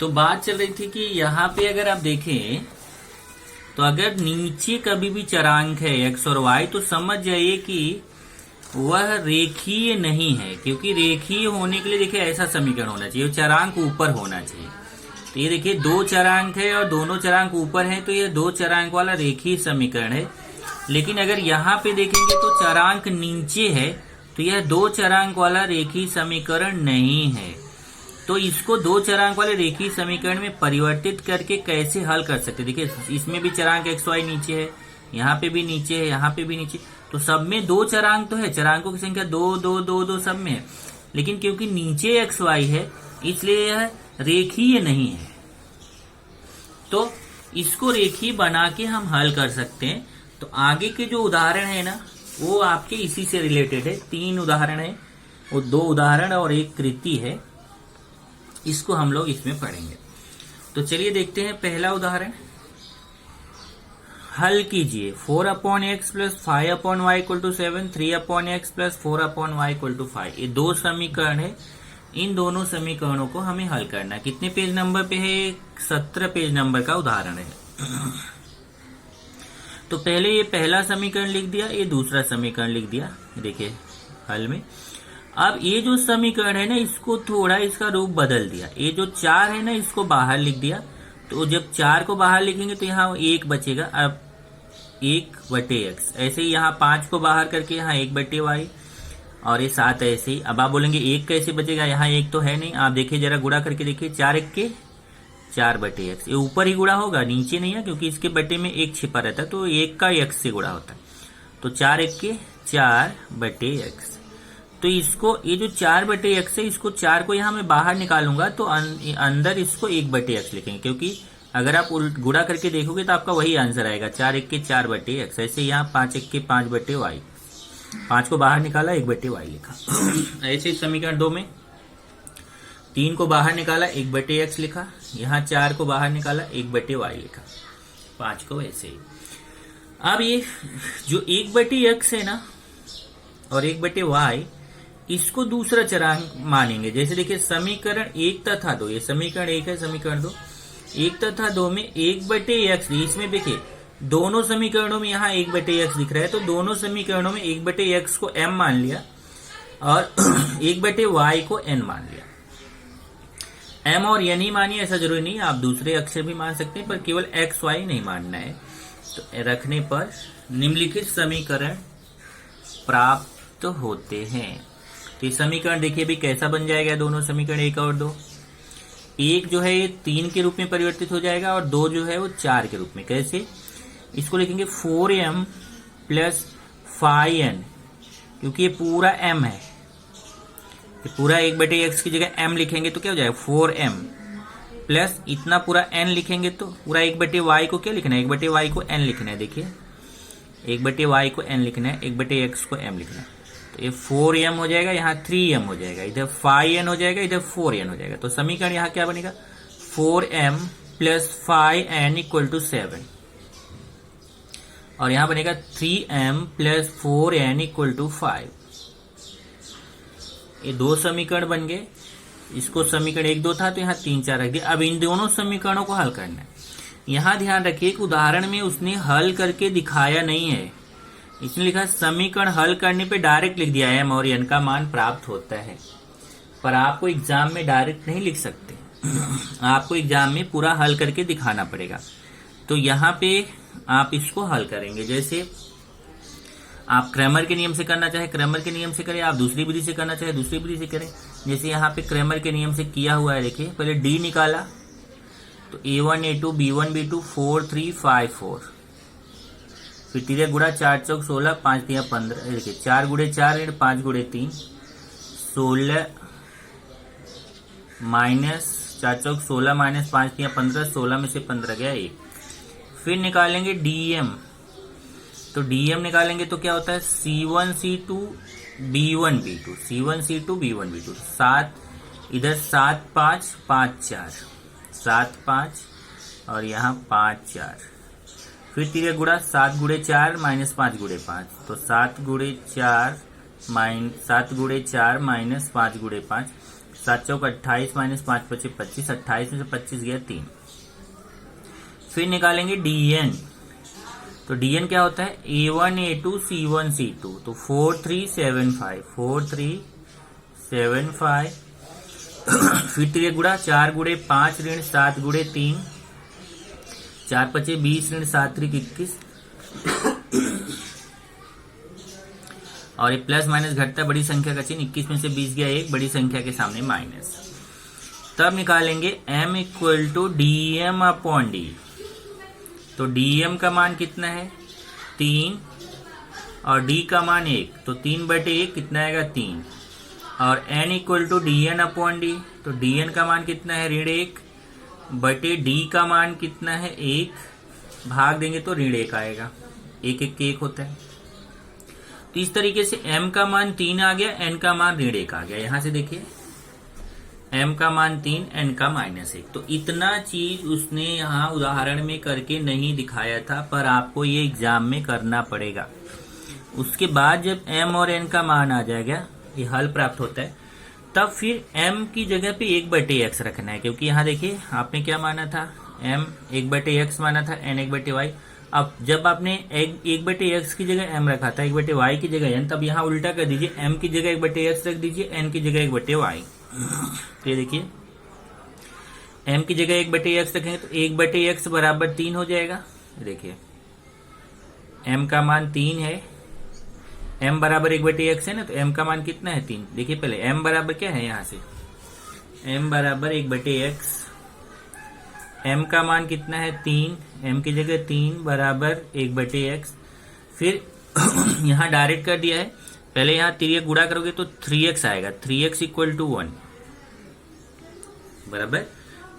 तो बात चल रही थी कि यहाँ पे अगर आप देखें तो अगर नीचे कभी भी चरांक है एक्स और वाई तो समझ जाइए कि वह रेखीय नहीं है, क्योंकि रेखीय होने के लिए देखिए ऐसा समीकरण होना चाहिए, चरांक ऊपर होना चाहिए। तो ये देखिए दो चरांक है और दोनों चरांक ऊपर है, तो ये दो चरांक वाला रेखीय समीकरण है। लेकिन अगर यहाँ पे देखेंगे तो चरांक नीचे है, तो यह दो चरांक वाला रेखीय समीकरण नहीं है। तो इसको दो चरांक वाले रेखीय समीकरण में परिवर्तित करके कैसे हल कर सकते? देखिए इसमें भी चरांक एक्स वाई नीचे है, यहाँ पे भी नीचे है, यहाँ पे भी नीचे, तो सब में दो चरांक तो है, चरांकों की संख्या दो दो दो दो सब में है। लेकिन क्योंकि नीचे एक्स वाई है इसलिए यह रेखीय नहीं है। तो इसको रेखीय बना के हम हल कर सकते हैं। तो आगे के जो उदाहरण है ना वो आपके इसी से रिलेटेड है। 3 उदाहरण है, वो 2 उदाहरण और एक कृति है, इसको हम लोग इसमें पढ़ेंगे। तो चलिए देखते हैं पहला उदाहरण। हल कीजिए 4/x + 5/y = 7, 3/x + 4/y = 5। ये 2 समीकरण है, इन दोनों समीकरणों को हमें हल करना है। कितने पेज नंबर पे है? 17 पेज नंबर का उदाहरण है। तो पहले ये पहला समीकरण लिख दिया, ये दूसरा समीकरण लिख दिया, देखिए हल में। अब ये जो समीकरण है ना इसको थोड़ा इसका रूप बदल दिया। ये जो 4 है ना इसको बाहर लिख दिया। तो जब 4 को बाहर लिखेंगे तो यहाँ 1 बचेगा। अब 1/x, ऐसे ही यहाँ 5 को बाहर करके यहाँ 1/y और ये 7 ऐसे ही। अब आप बोलेंगे 1 कैसे बचेगा? यहाँ 1 तो है नहीं। आप देखिए जरा गुणा करके देखिए, 4×1 = 4/x। ये ऊपर ही गुणा होगा, नीचे नहीं है, क्योंकि इसके बटे में 1 छिपा रहता है, तो 1 का x से गुणा होता है। तो 4×1 = 4/x। तो इसको ये जो 4/x है, इसको 4 को यहाँ मैं बाहर निकालूंगा तो अंदर इसको 1/x लिखेंगे, क्योंकि अगर आप गुणा करके देखोगे तो आपका वही आंसर आएगा, 4×1 = 4/x। ऐसे यहाँ 5×1 = 5/y, 5 को बाहर निकाला 1/y लिखा। ऐसे समीकरण 2 में 3 को बाहर निकाला 1/x लिखा, यहाँ 4 को बाहर निकाला 1/y लिखा, 5 को ऐसे ही। अब ये जो 1/x है ना और 1/y, इसको दूसरा चरांक मानेंगे। जैसे देखिए समीकरण 1 तथा 2, ये समीकरण 1 है, समीकरण 2, 1 तथा 2 में 1/x, इसमें देखिए दोनों समीकरणों में यहाँ 1/x दिख रहा है, तो दोनों समीकरणों में 1/x को m मान लिया और 1/y को n मान लिया। m और n ही मानिए, ऐसा जरूरी नहीं, आप दूसरे अक्षर भी मान सकते हैं, पर केवल x y नहीं मानना है। तो रखने पर निम्नलिखित समीकरण प्राप्त होते हैं। तो ये समीकरण देखिए भी कैसा बन जाएगा, दोनों समीकरण 1 और 2। 1 जो है ये 3 के रूप में परिवर्तित हो जाएगा और 2 जो है वो 4 के रूप में। कैसे? इसको लिखेंगे 4m + 5n, क्योंकि ये पूरा m है, ये पूरा 1/x की जगह m लिखेंगे तो क्या हो जाएगा 4m प्लस इतना पूरा n लिखेंगे तो पूरा 1/y को क्या लिखना है, 1/y को n लिखना है। देखिए 1/y को n लिखना है, 1/x को m लिखना है। तो ये 4m हो जाएगा, यहाँ 3m हो जाएगा, इधर 5n हो जाएगा, इधर 4n हो जाएगा। तो समीकरण यहाँ क्या बनेगा, 4m + 5n = 7 और यहाँ बनेगा 3m + 4n = 5। ये 2 समीकरण बन गए। इसको समीकरण 1 2 था तो यहाँ 3 4 रख दिया। अब इन दोनों समीकरणों को हल करना है। यहाँ ध्यान रखिए कि उदाहरण में उसने हल करके दिखाया नहीं है, इसने लिखा समीकरण हल करने पे डायरेक्ट लिख दिया m और n का मान प्राप्त होता है। पर आपको एग्जाम में डायरेक्ट नहीं लिख सकते, आपको एग्जाम में पूरा हल करके दिखाना पड़ेगा। तो यहाँ पे आप इसको हल करेंगे। जैसे आप क्रैमर के नियम से करना चाहे क्रैमर के नियम से करें, आप दूसरी विधि से करना चाहे दूसरी विधि से करें। जैसे यहाँ पे क्रैमर के नियम से किया हुआ है, देखिए पहले d निकाला तो a1 a2 b1 b2 4 3 5 4, फिर 3 गुणा 4 चौक 16 5 3 15, देखिए 4 × 4 5 × 3 16 माइनस 4 चौक 16 माइनस 5 3 15, 16 में से 15 गया 1। फिर निकालेंगे dm, तो dm निकालेंगे तो क्या होता है c1 c2 b1 b2, c1 c2 b1 b2, 7 इधर 7 5 5 4, 7 5 और यहाँ 5 4, फिर 3 गुणा 7 × 4 माइनस 5 × 5, तो 7 × 4 माइनस 5 × 5, 7 चौक 28 माइनस 5 पचे 25, 28 में से 25 गया 3। फिर निकालेंगे dn, तो dn क्या होता है a1 a2 c1 c2, तो 4375 4375 फिर 3 गुड़ा 4 गुड़े 5 ऋण 7 गुड़े 3, 4 पचे 20 ऋण 7 त्रिक 21, और ये प्लस माइनस घटता बड़ी संख्या का चिन्ह, 21 में से 20 गया 1, बड़ी संख्या के सामने माइनस। तब निकालेंगे m equal to dm upon d, तो dm का मान कितना है 3 और d का मान 1, तो 3/1 कितना आएगा 3, और n equal to dn upon d, तो dn का मान कितना है ऋण 1 बटे d का मान कितना है 1, भाग देंगे तो ऋण 1 आएगा, 1 1 के 1 होता है। तो इस तरीके से m का मान 3 आ गया, n का मान ऋण 1 आ गया। यहां से देखिए m का मान 3, n का -1। तो इतना चीज उसने यहाँ उदाहरण में करके नहीं दिखाया था, पर आपको ये एग्जाम में करना पड़ेगा। उसके बाद जब m और n का मान आ जाएगा, ये हल प्राप्त होता है, तब फिर m की जगह पे 1/x रखना है, क्योंकि यहाँ देखिए आपने क्या माना था m 1/x माना था, n 1/y। अब जब आपने 1/x की जगह m रखा था, 1/y की जगह n, तब यहाँ उल्टा कर दीजिए, m की जगह 1/x रख दीजिए, n की जगह 1/y। तो ये देखिए m की जगह 1/x रखेंगे तो 1/x बराबर 3 हो जाएगा। देखिए m का मान 3 है, m बराबर 1/x है ना, तो m का मान कितना है 3। देखिए पहले m बराबर क्या है, यहाँ से m बराबर 1/x, m का मान कितना है 3, m की जगह 3 बराबर 1/x। फिर यहाँ डायरेक्ट कर दिया है, पहले यहाँ 3 गुणा करोगे तो 3x आएगा, 3x इक्वल टू 1 बराबर,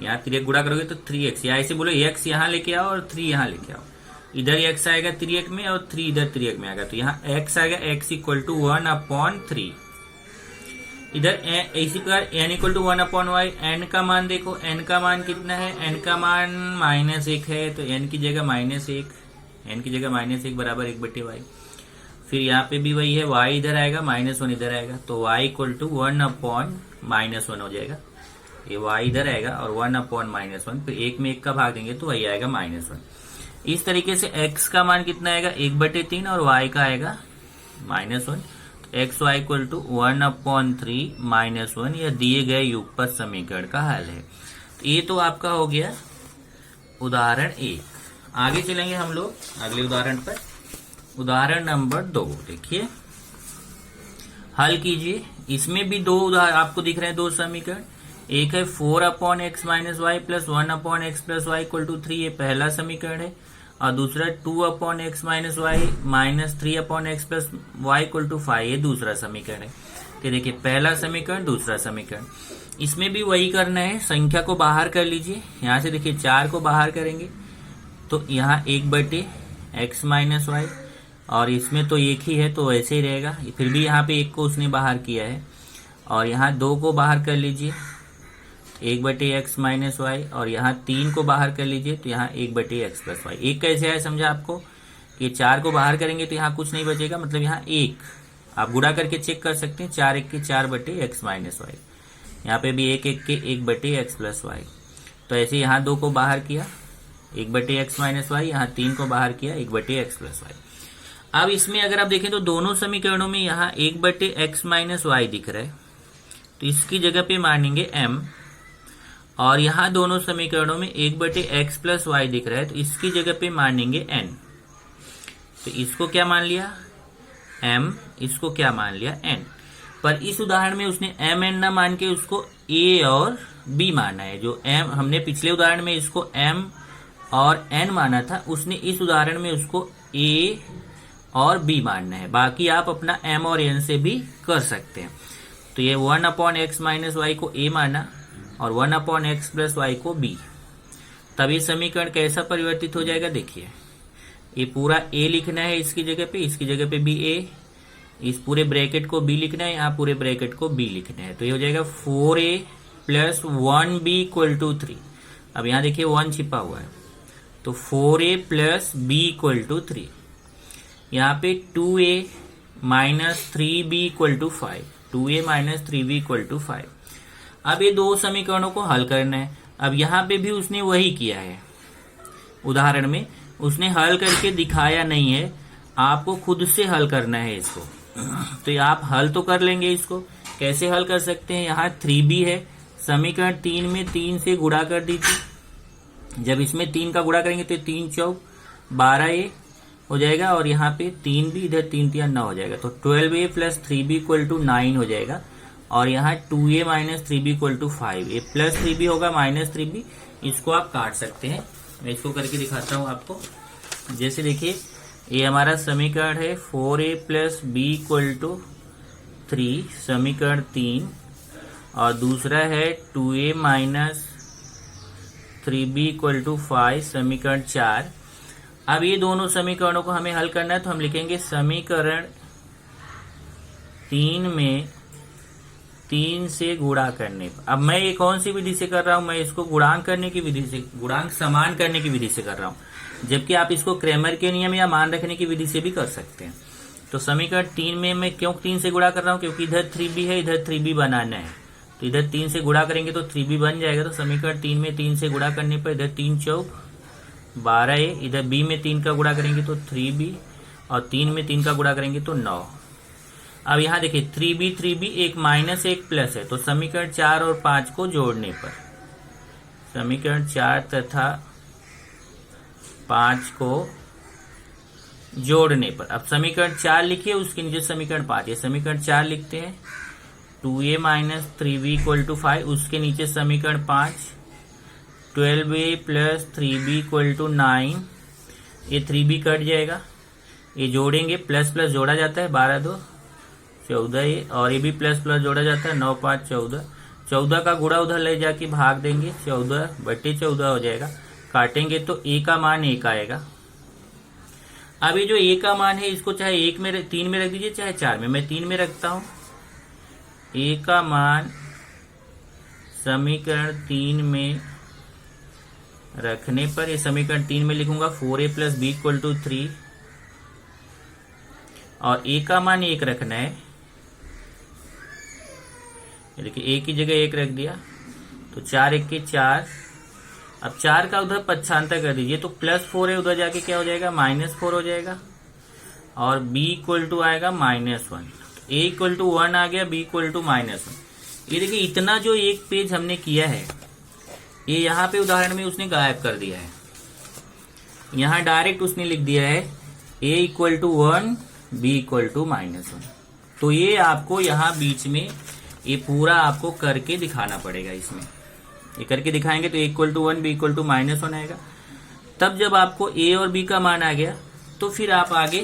यहाँ 3 गुणा करोगे तो 3x, या ऐसे बोलो x यहाँ लेके आओ और 3 यहाँ लेके आओ, इधर x आएगा 3x में और 3 इधर 3x में आएगा, तो यहाँ x आएगा x इक्वल टू 1/3। इधर इसी प्रकार n equal to 1/y, n का मान देखो, n का मान कितना है, n का मान -1 है, तो n की जगह -1, n की जगह -1 बराबर 1/y। फिर यहाँ पे भी वही है, y इधर आएगा, -1 इधर आएगा, तो y इक्वल टू 1/-1 हो जाएगा, ये y इधर आएगा और 1/-1, फिर 1 में 1 का भाग देंगे तो वही आएगा -1। इस तरीके से x का मान कितना आएगा 1/3 और y का आएगा -1, तो x y इक्वल टू 1/3 -1, यह दिए गए युगपत समीकरण का हल है। तो ये तो आपका हो गया उदाहरण 1। आगे चलेंगे हम लोग अगले उदाहरण पर, उदाहरण नंबर 2। देखिए हल कीजिए, इसमें भी दो उदाहरण आपको दिख रहे हैं, 2 समीकरण। एक है 4/x - y plus 1/x plus y equal to 3, ये पहला समीकरण है, और दूसरा 2/x - y minus 3/x plus y equal to 5, ये दूसरा समीकरण है। तो देखिए पहला समीकरण, दूसरा समीकरण, इसमें भी वही करना है, संख्या को बाहर कर लीजिए। यहाँ से देखिए 4 को बाहर करेंगे तो यहाँ 1/x - y, और इसमें तो एक ही है तो वैसे ही रहेगा, फिर भी यहाँ पे 1 को उसने बाहर किया है, और यहाँ 2 को बाहर कर लीजिए 1/x - y, और यहाँ 3 को बाहर कर लीजिए तो यहाँ 1/x प्लस y। एक कैसे है समझा आपको, कि 4 को बाहर करेंगे तो यहाँ कुछ नहीं बचेगा, मतलब यहाँ 1 आप गुणा करके चेक कर सकते हैं, 4 1 के 4/x - y, यहाँ पे भी 1 1 के 1/x प्लस y। तो ऐसे यहाँ 2 को बाहर किया 1/x - y, यहाँ 3 को बाहर किया 1/x प्लस y। अब इसमें अगर आप देखें तो दोनों समीकरणों में यहाँ 1/x - y दिख रहा है, तो इसकी जगह पे मानेंगे m, और यहाँ दोनों समीकरणों में 1/x प्लस y दिख रहा है, तो इसकी जगह पे मानेंगे n। तो इसको क्या मान लिया m, इसको क्या मान लिया n। पर इस उदाहरण में उसने m n ना मान के उसको a और b माना है। जो m हमने पिछले उदाहरण में इसको m और n माना था, उसने इस उदाहरण में उसको a और b मानना है। बाकी आप अपना m और n से भी कर सकते हैं। तो ये 1/x - y को a माना और 1/x प्लस y को b, तब ये समीकरण कैसा परिवर्तित हो जाएगा। देखिए ये पूरा a लिखना है इसकी जगह पे, इसकी जगह पे भी a, इस पूरे ब्रैकेट को b लिखना है, यहाँ पूरे ब्रैकेट को b लिखना है। तो ये हो जाएगा 4a plus 1b equal to 3। अब यहाँ देखिए 1 छिपा हुआ है, तो 4a plus b equal to 3। यहाँ पे 2a minus 3b equal to 5, 2a minus 3b equal to 5। अब ये दो समीकरणों को हल करना है। अब यहाँ पे भी उसने वही किया है, उदाहरण में उसने हल करके दिखाया नहीं है, आपको खुद से हल करना है इसको। तो आप हल तो कर लेंगे इसको। कैसे हल कर सकते हैं, यहाँ 3b है, समीकरण 3 में 3 से गुणा कर दीजिए। जब इसमें 3 का गुणा करेंगे तो 3 चौक 12 ए हो जाएगा, और यहाँ पे 3b, इधर 3 3 9 हो जाएगा। तो 12a plus 3b equal to 9 हो जाएगा। और यहाँ 2a minus 3b equal to 5, a plus 3b होगा माइनस 3b। इसको आप काट सकते हैं, मैं इसको करके दिखाता हूँ आपको। जैसे देखिए, ये हमारा समीकरण है 4a plus b equal to 3, समीकरण 3, और दूसरा है 2a minus 3b equal to 5, समीकरण 4। अब ये दोनों समीकरणों को हमें हल करना है, तो हम लिखेंगे समीकरण 3 में 3 से गुणा करने पर। अब मैं ये कौन सी विधि से कर रहा हूं, मैं इसको गुणांक करने की विधि से, गुणांक समान करने की विधि से कर रहा हूं, जबकि आप इसको क्रैमर के नियम या मान रखने की विधि से भी कर सकते हैं। तो समीकरण 3 में मैं क्यों 3 से गुणा कर रहा हूं, क्योंकि इधर 3b है, इधर 3b बनाना है, तो इधर 3 से गुणा करेंगे तो 3b बन जाएगा। तो समीकरण 3 में 3 से गुणा करने पर इधर 3 चौक 12a, इधर b में 3 का गुणा करेंगे तो 3b, और 3 में 3 का गुणा करेंगे तो 9। अब यहाँ देखिए 3b एक माइनस एक प्लस है, तो समीकरण 4 और 5 को जोड़ने पर, समीकरण 4 तथा 5 को जोड़ने पर, अब समीकरण 4 लिखिए, उसके नीचे समीकरण 5, ये समीकरण 4 लिखते हैं, 2a minus 3b equal to 5, उसके नीचे समीकरण 5, 12a plus 3b equal to 9, ये 3b कट जाएगा, ये जोड़ेंगे, प्लस प्लस जोड़ा जाता है, 12 2 14, ये और ये भी प्लस प्लस जोड़ा जाता है, 9 5 14, 14 का गुणा उधर ले जाके भाग देंगे, 14/14 हो जाएगा। काटेंगे तो a का मान 1 आएगा। अब ये जो a का मान है, इसको चाहे 1 में 3 में रख दीजिए, चाहे 4 में, मैं 3 में रखता हूं। a का मान समीकरण 3 में रखने पर, ये समीकरण 3 में लिखूंगा 4a plus b equal to 3, और a का मान 1 रखना है, देखिए a की जगह 1 रख दिया, तो 4 1 के 4। अब 4 का उधर पक्षांतर कर दीजिए, तो प्लस 4 है, उधर जाके क्या हो जाएगा, -4 हो जाएगा, और b इक्वल टू आएगा -1, a इक्वल टू 1 आ गया, b इक्वल टू -1। ये देखिए इतना जो एक पेज हमने किया है, ये यहाँ पे उदाहरण में उसने गायब कर दिया है। यहाँ डायरेक्ट उसने लिख दिया है a equal to 1, b equal to -1। तो ये आपको यहाँ बीच में ये पूरा आपको करके दिखाना पड़ेगा। इसमें ये करके दिखाएंगे तो a equal to 1, b equal to -1 आएगा। तब जब आपको a और b का मान आ गया, तो फिर आप आगे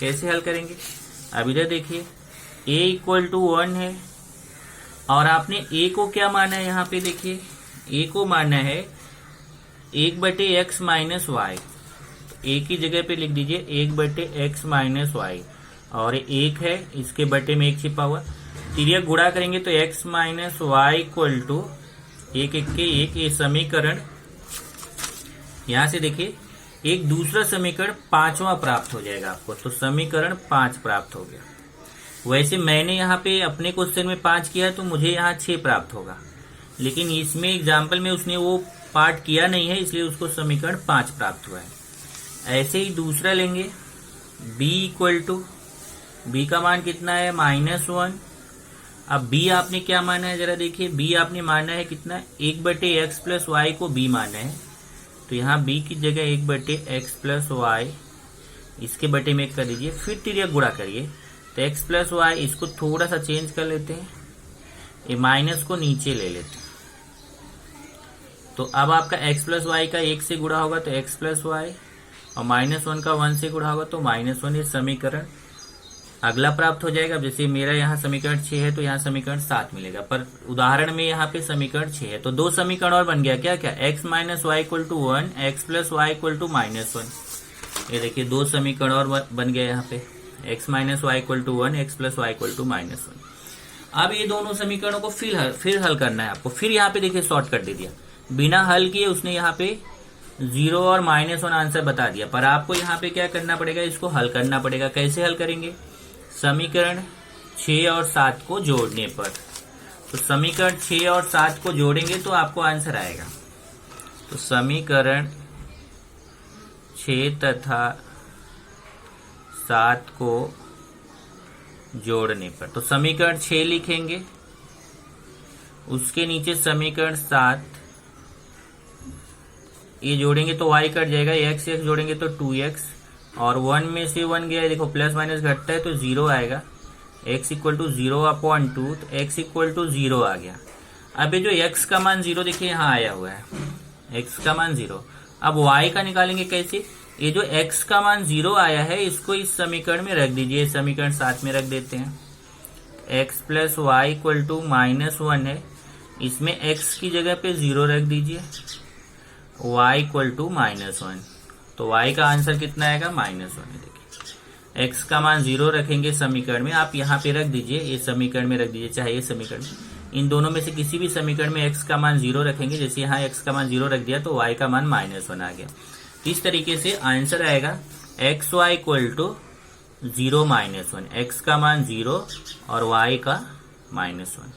कैसे हल करेंगे। अब इधर देखिए a इक्वल टू 1 है, और आपने a को क्या माना है, यहाँ पे देखिए a को माना है 1/x माइनस वाई, a की जगह पे लिख दीजिए 1/x माइनस वाई, और 1 है, इसके बटे में 1 छिपा हुआ, तिर्यक गुणा करेंगे तो x minus y equal to 1 1 के 1। ये समीकरण यहां से देखिए एक दूसरा समीकरण 5वां प्राप्त हो जाएगा आपको, तो समीकरण 5 प्राप्त हो गया। वैसे मैंने यहाँ पे अपने क्वेश्चन में 5 किया, तो मुझे यहाँ 6 प्राप्त होगा, लेकिन इसमें एग्जाम्पल में उसने वो पार्ट किया नहीं है, इसलिए उसको समीकरण 5 प्राप्त हुआ है। ऐसे ही दूसरा लेंगे, b इक्वल टू, b का मान कितना है, -1। अब b आपने क्या माना है, जरा देखिए, b आपने माना है कितना, 1/x प्लस वाई को b माना है, तो यहाँ b की जगह 1/x प्लस वाई, इसके बटे में 1 कर दीजिए, फिर तिर्यक गुणा करिए, तो x प्लस वाई, इसको थोड़ा सा चेंज कर लेते हैं, ये माइनस को नीचे ले लेते हैं, तो अब आपका x प्लस वाई का 1 से गुणा होगा तो x प्लस वाई, और -1 का 1 से गुणा होगा तो -1। ये समीकरण अगला प्राप्त हो जाएगा। जैसे मेरा यहाँ समीकरण 6 है, तो यहाँ समीकरण 7 मिलेगा, पर उदाहरण में यहाँ पे समीकरण 6 है, तो 2 समीकरण और बन गया, क्या क्या, x minus y equal to 1, x plus y equal to -1। ये देखिए 2 समीकरण और बन गया यहाँ पे, x minus y equal to 1, x plus y equal to -1। अब ये दोनों समीकरणों को फिर हल करना है आपको। फिर यहाँ पे देखिए शॉर्टकट दे दिया, बिना हल किए उसने यहाँ पे 0 और -1 आंसर बता दिया, पर आपको यहाँ पे क्या करना पड़ेगा, इसको हल करना पड़ेगा। कैसे हल करेंगे, समीकरण 6 और 7 को जोड़ने पर। तो समीकरण 6 और 7 को जोड़ेंगे तो आपको आंसर आएगा। तो समीकरण 6 तथा 7 को जोड़ने पर, तो समीकरण 6 लिखेंगे, उसके नीचे समीकरण 7, ये जोड़ेंगे तो y कट जाएगा, x जोड़ेंगे तो 2x, और 1 में से 1 गया है, देखो प्लस माइनस घटता है तो 0 आएगा। x इक्वल टू 0/2, तो x इक्वल टू 0 आ गया। अब ये जो x का मान 0 देखिए यहाँ आया हुआ है, x का मान 0। अब y का निकालेंगे कैसे? ये जो x का मान 0 आया है इसको इस समीकरण में रख दीजिए, समीकरण 7 में रख देते हैं। x plus y equal to -1 है, इसमें x की जगह पे 0 रख दीजिए, y इक्वल टू -1, तो y का आंसर कितना आएगा? -1 है। देखिए x का मान 0 रखेंगे समीकरण में, आप यहाँ पे रख दीजिए, ये समीकरण में रख दीजिए, चाहे ये समीकरण में, इन दोनों में से किसी भी समीकरण में x का मान 0 रखेंगे। जैसे यहाँ x का मान 0 रख दिया तो y का मान -1 आ गया। इस तरीके से आंसर आएगा x y equal to 0 -1, x का मान 0 और y का -1।